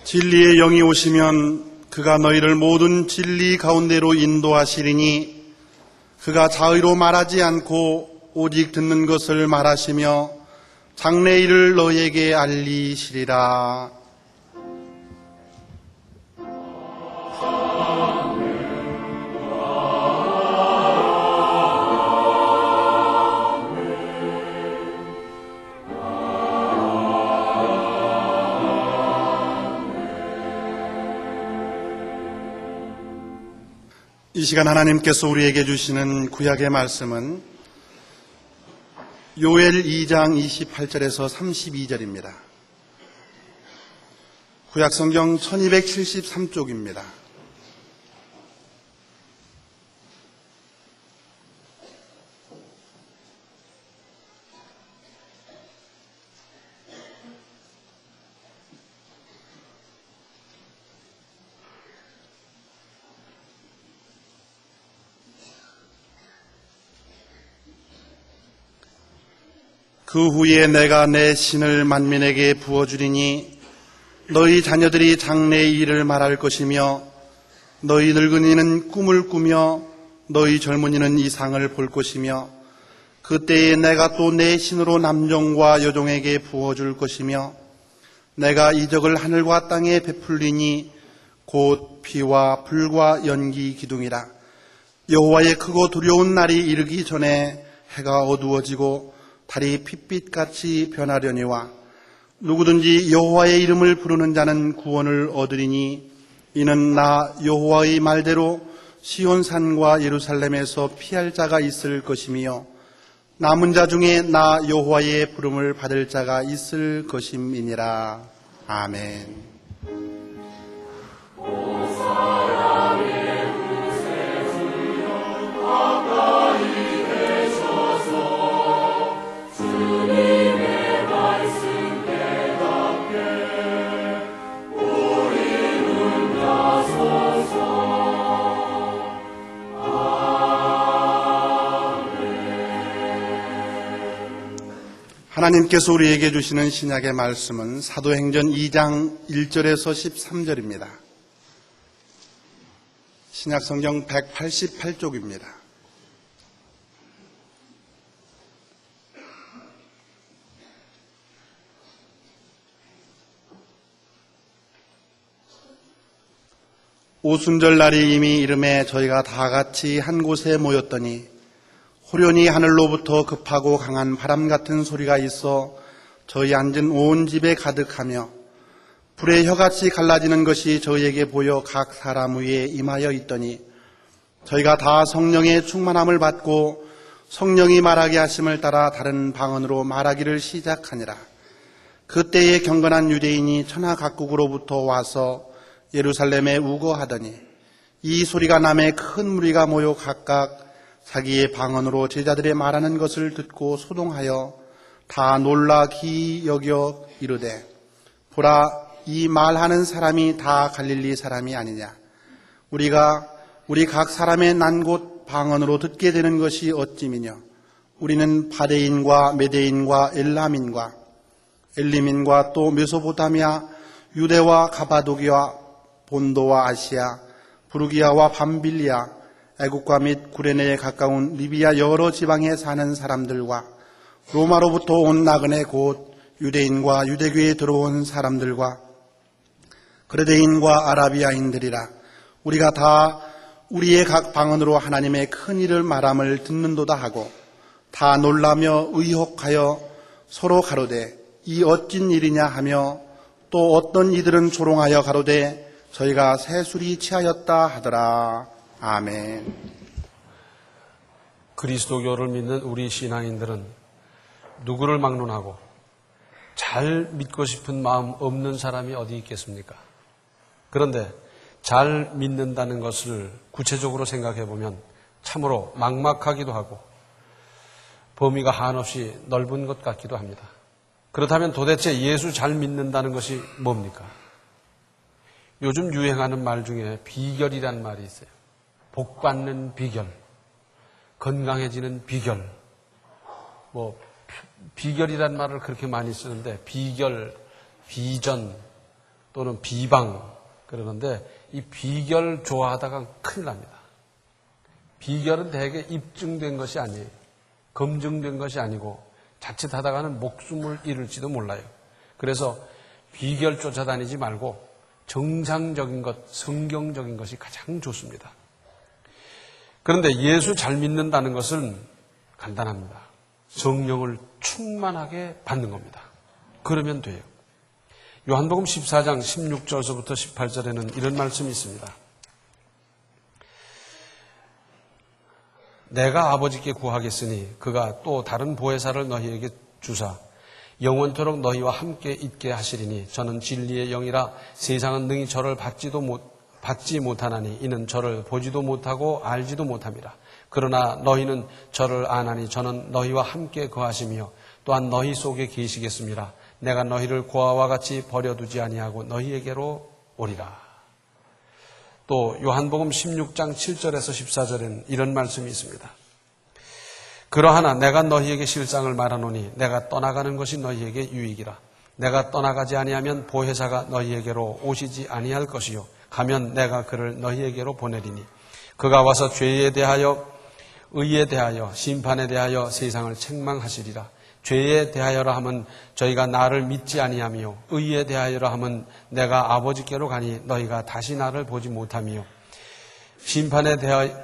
진리의 영이 오시면 그가 너희를 모든 진리 가운데로 인도하시리니 그가 자의로 말하지 않고 오직 듣는 것을 말하시며 장래 일을 너희에게 알리시리라. 이 시간 하나님께서 우리에게 주시는 구약의 말씀은 요엘 2장 28절에서 32절입니다. 구약 성경 1273쪽입니다. 그 후에 내가 내 신을 만민에게 부어주리니 너희 자녀들이 장래의 일을 말할 것이며 너희 늙은이는 꿈을 꾸며 너희 젊은이는 이상을 볼 것이며 그때에 내가 또 내 신으로 남종과 여종에게 부어줄 것이며 내가 이적을 하늘과 땅에 베풀리니 곧 피와 불과 연기 기둥이라. 여호와의 크고 두려운 날이 이르기 전에 해가 어두워지고 달이 핏빛같이 변하려니와 누구든지 여호와의 이름을 부르는 자는 구원을 얻으리니 이는 나 여호와의 말대로 시온산과 예루살렘에서 피할 자가 있을 것이며 남은 자 중에 나 여호와의 부름을 받을 자가 있을 것임이니라. 아멘. 하나님께서 우리에게 주시는 신약의 말씀은 사도행전 2장 1절에서 13절입니다. 신약성경 188쪽입니다. 오순절 날이 이미 이름에 저희가 다 같이 한 곳에 모였더니 호련히 하늘로부터 급하고 강한 바람 같은 소리가 있어 저희 앉은 온 집에 가득하며 불의 혀같이 갈라지는 것이 저희에게 보여 각 사람 위에 임하여 있더니 저희가 다 성령의 충만함을 받고 성령이 말하게 하심을 따라 다른 방언으로 말하기를 시작하니라. 그때에 경건한 유대인이 천하 각국으로부터 와서 예루살렘에 우거하더니 이 소리가 남에 큰 무리가 모여 각각 자기의 방언으로 제자들의 말하는 것을 듣고 소동하여 다 놀라 기이 여겨 이르되 보라, 이 말하는 사람이 다 갈릴리 사람이 아니냐. 우리가 우리 각 사람의 난 곳 방언으로 듣게 되는 것이 어찌미뇨. 우리는 바데인과 메데인과 엘람인과 엘림인과 또 메소포타미아, 유대와 가바도기와 본도와 아시아, 부르기아와 밤빌리아, 애국과 및 구레네에 가까운 리비아 여러 지방에 사는 사람들과 로마로부터 온 나그네 곧 유대인과 유대교에 들어온 사람들과 그레데인과 아라비아인들이라. 우리가 다 우리의 각 방언으로 하나님의 큰 일을 말함을 듣는도다 하고 다 놀라며 의혹하여 서로 가로되 이 어찐 일이냐 하며 또 어떤 이들은 조롱하여 가로되 저희가 새술이 취하였다 하더라. 아멘. 그리스도교를 믿는 우리 신앙인들은 누구를 막론하고 잘 믿고 싶은 마음 없는 사람이 어디 있겠습니까? 그런데 잘 믿는다는 것을 구체적으로 생각해 보면 참으로 막막하기도 하고 범위가 한없이 넓은 것 같기도 합니다. 그렇다면 도대체 예수 잘 믿는다는 것이 뭡니까? 요즘 유행하는 말 중에 비결이란 말이 있어요. 복 받는 비결, 건강해지는 비결, 비결이란 말을 그렇게 많이 쓰는데 비결, 비전, 또는 비방 그러는데 이 비결 좋아하다가 큰일 납니다. 비결은 대개 입증된 것이 아니에요. 검증된 것이 아니고 자칫하다가는 목숨을 잃을지도 몰라요. 그래서 비결 쫓아다니지 말고 정상적인 것, 성경적인 것이 가장 좋습니다. 그런데 예수 잘 믿는다는 것은 간단합니다. 성령을 충만하게 받는 겁니다. 그러면 돼요. 요한복음 14장 16절서부터 18절에는 이런 말씀이 있습니다. 내가 아버지께 구하겠으니 그가 또 다른 보혜사를 너희에게 주사 영원토록 너희와 함께 있게 하시리니 저는 진리의 영이라 세상은 능히 저를 받지 못하나니 이는 저를 보지도 못하고 알지도 못함이라. 그러나 너희는 저를 아나니 저는 너희와 함께 거하시며 또한 너희 속에 계시겠습니다. 내가 너희를 고아와 같이 버려두지 아니하고 너희에게로 오리라. 또 요한복음 16장 7절에서 14절에는 이런 말씀이 있습니다. 그러하나 내가 너희에게 실상을 말하노니 내가 떠나가는 것이 너희에게 유익이라. 내가 떠나가지 아니하면 보혜사가 너희에게로 오시지 아니할 것이요 가면 내가 그를 너희에게로 보내리니 그가 와서 죄에 대하여 의에 대하여 심판에 대하여 세상을 책망하시리라. 죄에 대하여라 하면 저희가 나를 믿지 아니하며 의에 대하여라 하면 내가 아버지께로 가니 너희가 다시 나를 보지 못하며 심판에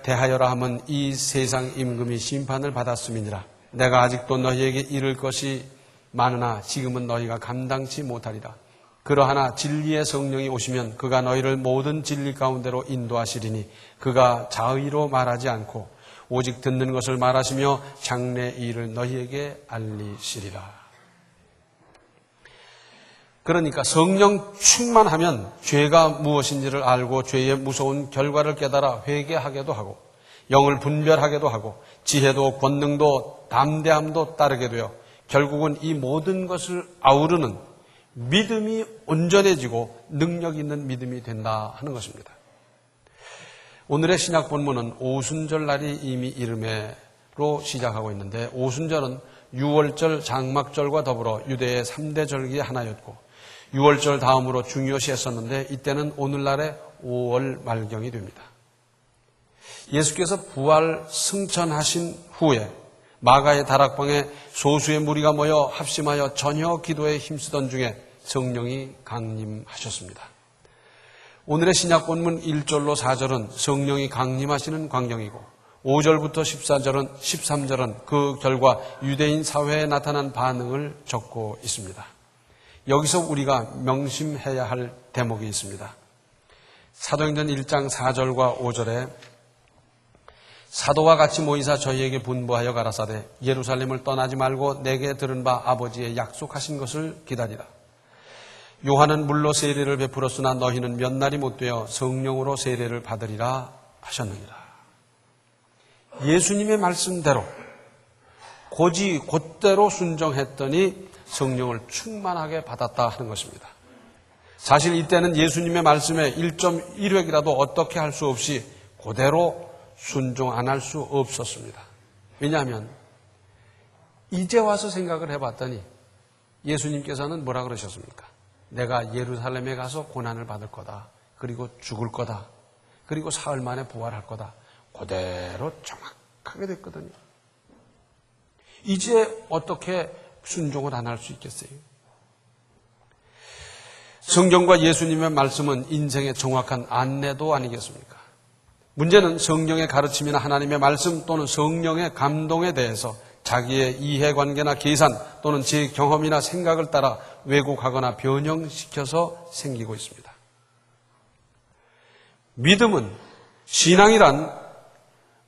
대하여라 하면 이 세상 임금이 심판을 받았음이니라. 내가 아직도 너희에게 이를 것이 많으나 지금은 너희가 감당치 못하리라. 그러하나 진리의 성령이 오시면 그가 너희를 모든 진리 가운데로 인도하시리니 그가 자의로 말하지 않고 오직 듣는 것을 말하시며 장래 일을 너희에게 알리시리라. 그러니까 성령 충만하면 죄가 무엇인지를 알고 죄의 무서운 결과를 깨달아 회개하게도 하고 영을 분별하게도 하고 지혜도 권능도 담대함도 따르게 되어 결국은 이 모든 것을 아우르는 믿음이 온전해지고 능력 있는 믿음이 된다 하는 것입니다. 오늘의 신약 본문은 오순절 날이 이미 이름에로 시작하고 있는데 오순절은 유월절, 장막절과 더불어 유대의 3대 절기의 하나였고 6월절 다음으로 중요시했었는데 이때는 오늘날의 5월 말경이 됩니다. 예수께서 부활 승천하신 후에 마가의 다락방에 소수의 무리가 모여 합심하여 저녁 기도에 힘쓰던 중에 성령이 강림하셨습니다. 오늘의 신약 본문 1절로 4절은 성령이 강림하시는 광경이고 5절부터 13절은 그 결과 유대인 사회에 나타난 반응을 적고 있습니다. 여기서 우리가 명심해야 할 대목이 있습니다. 사도행전 1장 4절과 5절에 사도와 같이 모이사 저희에게 분부하여 가라사대 예루살렘을 떠나지 말고 내게 들은 바 아버지의 약속하신 것을 기다리라. 요한은 물로 세례를 베풀었으나 너희는 몇 날이 못 되어 성령으로 세례를 받으리라 하셨느니라. 예수님의 말씀대로 고지 곧대로 순종했더니 성령을 충만하게 받았다 하는 것입니다. 사실 이때는 예수님의 말씀에 1.1획이라도 어떻게 할 수 없이 그대로 순종 안 할 수 없었습니다. 왜냐하면 이제 와서 생각을 해봤더니 예수님께서는 뭐라 그러셨습니까? 내가 예루살렘에 가서 고난을 받을 거다. 그리고 죽을 거다. 그리고 사흘 만에 부활할 거다. 그대로 정확하게 됐거든요. 이제 어떻게 순종을 안 할 수 있겠어요? 성경과 예수님의 말씀은 인생의 정확한 안내도 아니겠습니까? 문제는 성령의 가르침이나 하나님의 말씀 또는 성령의 감동에 대해서 자기의 이해관계나 계산 또는 제 경험이나 생각을 따라 왜곡하거나 변형시켜서 생기고 있습니다. 믿음은 신앙이란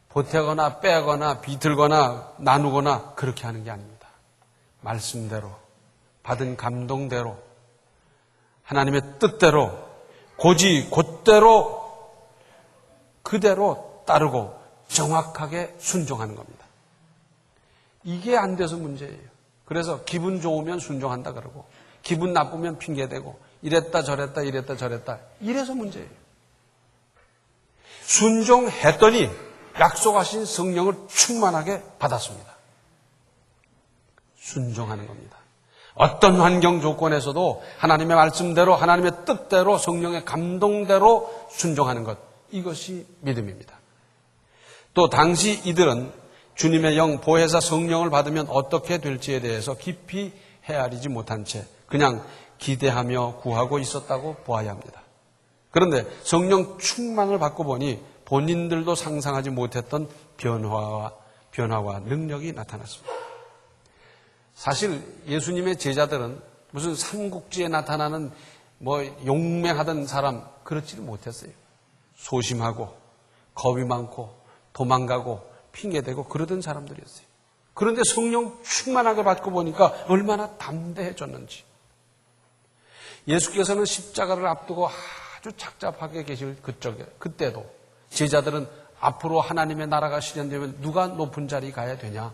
보태거나 빼거나 비틀거나 나누거나 그렇게 하는 게 아닙니다. 말씀대로 받은 감동대로 하나님의 뜻대로 고지 곧대로 그대로 따르고 정확하게 순종하는 겁니다. 이게 안 돼서 문제예요. 그래서 기분 좋으면 순종한다 그러고 기분 나쁘면 핑계대고 이랬다 저랬다 이래서 문제예요. 순종했더니 약속하신 성령을 충만하게 받았습니다. 순종하는 겁니다. 어떤 환경 조건에서도 하나님의 말씀대로, 하나님의 뜻대로, 성령의 감동대로 순종하는 것, 이것이 믿음입니다. 또 당시 이들은 주님의 영 보혜사 성령을 받으면 어떻게 될지에 대해서 깊이 헤아리지 못한 채 그냥 기대하며 구하고 있었다고 보아야 합니다. 그런데 성령 충만을 받고 보니 본인들도 상상하지 못했던 변화와 능력이 나타났습니다. 사실 예수님의 제자들은 무슨 삼국지에 나타나는 용맹하던 사람 그렇지를 못했어요. 소심하고 겁이 많고 도망가고 핑계대고 그러던 사람들이었어요. 그런데 성령 충만하게 받고 보니까 얼마나 담대해졌는지. 예수께서는 십자가를 앞두고 아주 착잡하게 계실 그때도 제자들은 앞으로 하나님의 나라가 실현되면 누가 높은 자리 가야 되냐?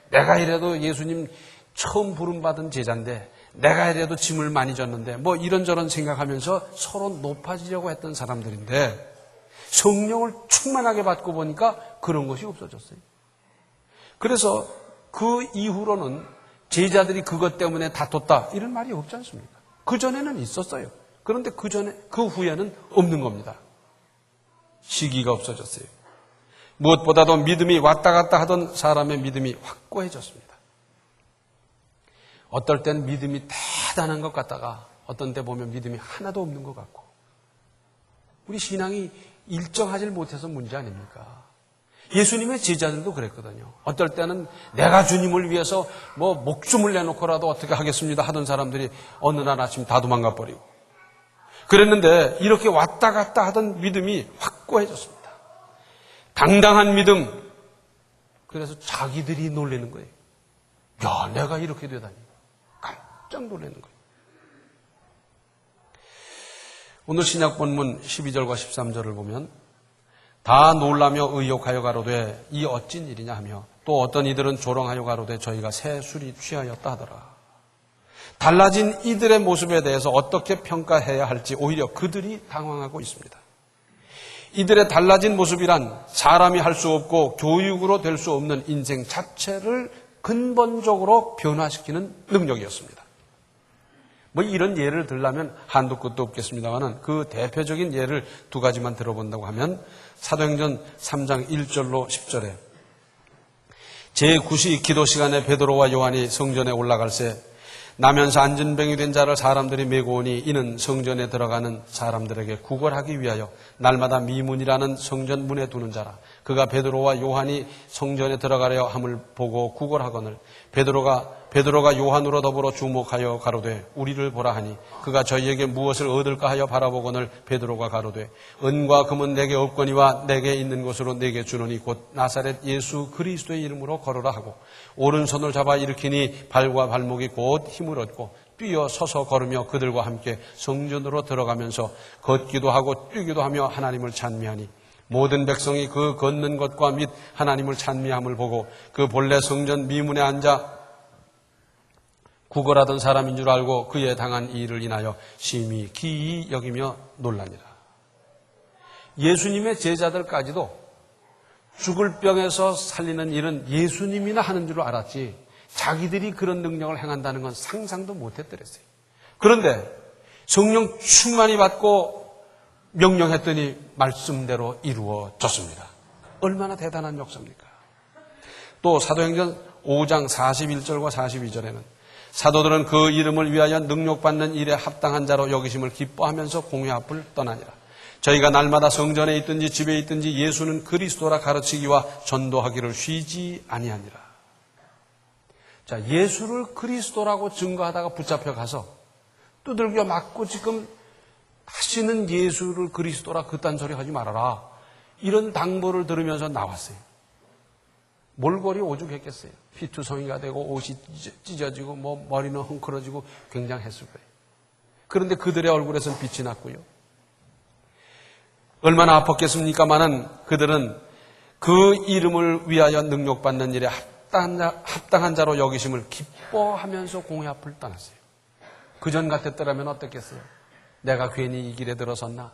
내가 이래도 예수님 처음 부름받은 제자인데 내가 이래도 짐을 많이 졌는데 이런저런 생각하면서 서로 높아지려고 했던 사람들인데 성령을 충만하게 받고 보니까 그런 것이 없어졌어요. 그래서 그 이후로는 제자들이 그것 때문에 다퉜다 이런 말이 없지 않습니까? 그전에는 있었어요. 그런데 그 후에는 없는 겁니다. 시기가 없어졌어요. 무엇보다도 믿음이 왔다 갔다 하던 사람의 믿음이 확고해졌습니다. 어떨 땐 믿음이 대단한 것 같다가 어떤 때 보면 믿음이 하나도 없는 것 같고 우리 신앙이 일정하지 못해서 문제 아닙니까? 예수님의 제자들도 그랬거든요. 어떨 때는 내가 주님을 위해서 목숨을 내놓고라도 어떻게 하겠습니다 하던 사람들이 어느 날 아침 다 도망가 버리고 그랬는데 이렇게 왔다 갔다 하던 믿음이 확고해졌습니다. 당당한 믿음. 그래서 자기들이 놀라는 거예요. 야, 내가 이렇게 되다니. 깜짝 놀라는 거예요. 오늘 신약 본문 12절과 13절을 보면 다 놀라며 의욕하여 가로되 이 어찐 일이냐 하며 또 어떤 이들은 조롱하여 가로되 저희가 새 술이 취하였다 하더라. 달라진 이들의 모습에 대해서 어떻게 평가해야 할지 오히려 그들이 당황하고 있습니다. 이들의 달라진 모습이란 사람이 할 수 없고 교육으로 될 수 없는 인생 자체를 근본적으로 변화시키는 능력이었습니다. 이런 예를 들려면 한도 끝도 없겠습니다만 그 대표적인 예를 두 가지만 들어본다고 하면 사도행전 3장 1절로 10절에 제9시 기도 시간에 베드로와 요한이 성전에 올라갈새 나면서 안전병이 된 자를 사람들이 메고 오니 이는 성전에 들어가는 사람들에게 구걸하기 위하여 날마다 미문이라는 성전 문에 두는 자라. 그가 베드로와 요한이 성전에 들어가려 함을 보고 구걸하거늘 베드로가 요한으로 더불어 주목하여 가로되 우리를 보라 하니 그가 저희에게 무엇을 얻을까 하여 바라보거늘 베드로가 가로되 은과 금은 내게 없거니와 내게 있는 것으로 내게 주노니 곧 나사렛 예수 그리스도의 이름으로 걸어라 하고 오른손을 잡아 일으키니 발과 발목이 곧 힘을 얻고 뛰어 서서 걸으며 그들과 함께 성전으로 들어가면서 걷기도 하고 뛰기도 하며 하나님을 찬미하니 모든 백성이 그 걷는 것과 및 하나님을 찬미함을 보고 그 본래 성전 미문에 앉아 구걸하던 사람인 줄 알고 그에 당한 이 일을 인하여 심히 기이 여기며 놀라니라. 예수님의 제자들까지도 죽을 병에서 살리는 일은 예수님이나 하는 줄 알았지 자기들이 그런 능력을 행한다는 건 상상도 못했더랬어요. 그런데 성령 충만히 받고 명령했더니 말씀대로 이루어졌습니다. 얼마나 대단한 역사입니까? 또 사도행전 5장 41절과 42절에는 사도들은 그 이름을 위하여 능력받는 일에 합당한 자로 여기심을 기뻐하면서 공회 앞을 떠나니라. 저희가 날마다 성전에 있든지 집에 있든지 예수는 그리스도라 가르치기와 전도하기를 쉬지 아니하니라. 자, 예수를 그리스도라고 증거하다가 붙잡혀 가서 두들겨 맞고 지금 다시는 예수를 그리스도라 그딴 소리 하지 말아라. 이런 당부를 들으면서 나왔어요. 몰골이 오죽했겠어요. 피투성이가 되고 옷이 찢어지고 머리는 헝클어지고 굉장했을 거예요. 그런데 그들의 얼굴에서는 빛이 났고요. 얼마나 아팠겠습니까마는 그들은 그 이름을 위하여 능력받는 일에 합당한 자로 여기심을 기뻐하면서 공회 앞을 떠났어요. 그전 같았더라면 어떻겠어요? 내가 괜히 이 길에 들어섰나?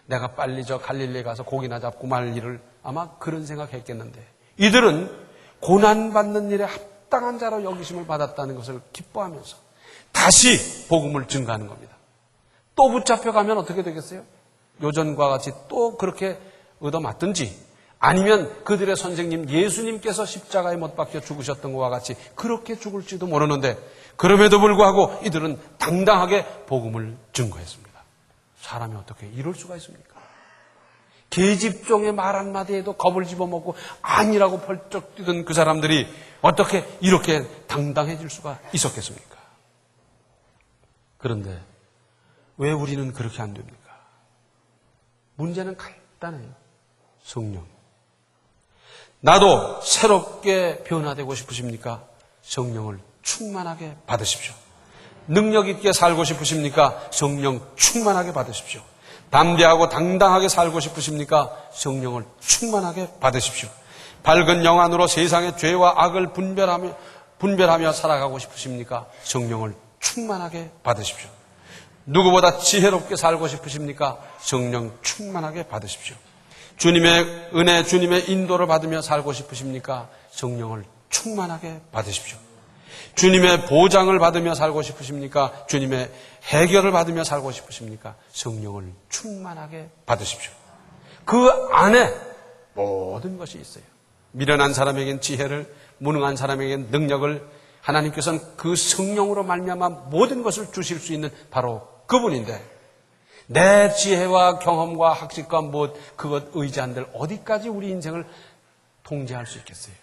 내가 빨리 저 갈릴리에 가서 고기나 잡고 말 일을 아마 그런 생각했겠는데 이들은 고난받는 일에 합당한 자로 여기심을 받았다는 것을 기뻐하면서 다시 복음을 증가하는 겁니다. 또 붙잡혀가면 어떻게 되겠어요? 요전과 같이 또 그렇게 얻어맞든지 아니면 그들의 선생님 예수님께서 십자가에 못 박혀 죽으셨던 것과 같이 그렇게 죽을지도 모르는데 그럼에도 불구하고 이들은 당당하게 복음을 증거했습니다. 사람이 어떻게 이럴 수가 있습니까? 계집종의 말 한마디에도 겁을 집어먹고 아니라고 펄쩍 뛰던 그 사람들이 어떻게 이렇게 당당해질 수가 있었겠습니까? 그런데 왜 우리는 그렇게 안 됩니까? 문제는 간단해요. 성령. 나도 새롭게 변화되고 싶으십니까? 성령을 충만하게 받으십시오. 능력 있게 살고 싶으십니까? 성령 충만하게 받으십시오. 담대하고 당당하게 살고 싶으십니까? 성령을 충만하게 받으십시오. 밝은 영안으로 세상의 죄와 악을 분별하며 살아가고 싶으십니까? 성령을 충만하게 받으십시오. 누구보다 지혜롭게 살고 싶으십니까? 성령 충만하게 받으십시오. 주님의 은혜, 주님의 인도를 받으며 살고 싶으십니까? 성령을 충만하게 받으십시오. 주님의 보장을 받으며 살고 싶으십니까? 주님의 해결을 받으며 살고 싶으십니까? 성령을 충만하게 받으십시오. 그 안에 모든 것이 있어요. 미련한 사람에겐 지혜를, 무능한 사람에겐 능력을, 하나님께서는 그 성령으로 말미암아 모든 것을 주실 수 있는 바로 그분인데 내 지혜와 경험과 학식과 그것 의지한들 어디까지 우리 인생을 통제할 수 있겠어요?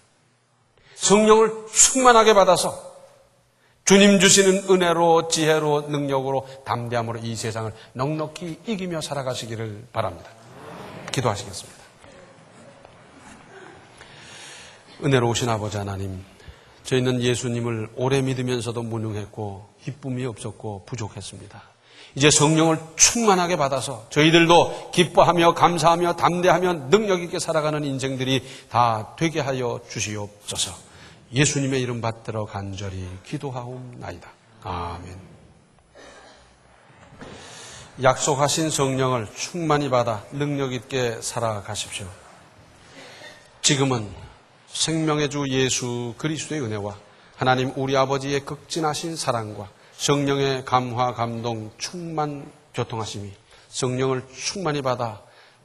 성령을 충만하게 받아서 주님 주시는 은혜로, 지혜로, 능력으로, 담대함으로 이 세상을 넉넉히 이기며 살아가시기를 바랍니다. 기도하시겠습니다. 은혜로우신 아버지 하나님, 저희는 예수님을 오래 믿으면서도 무능했고 기쁨이 없었고 부족했습니다. 이제 성령을 충만하게 받아서 저희들도 기뻐하며 감사하며 담대하며 능력 있게 살아가는 인생들이 다 되게 하여 주시옵소서. 예수님의 이름 받들어 간절히 기도하옵나이다. 아멘. 약속하신 성령을 충만히 받아 능력 있게 살아가십시오. 지금은 생명의 주 예수 그리스도의 은혜와 하나님 우리 아버지의 극진하신 사랑과 성령의 감화, 감동, 충만, 교통하심이 성령을 충만히 받아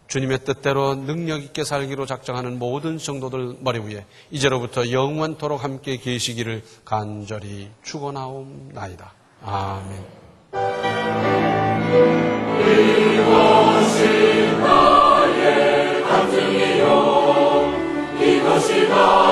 주님의 뜻대로 능력 있게 살기로 작정하는 모든 성도들 머리 위에 이제로부터 영원토록 함께 계시기를 간절히 축원하옵나이다. 아멘. 이것이 나의 간증이요 이것이 나의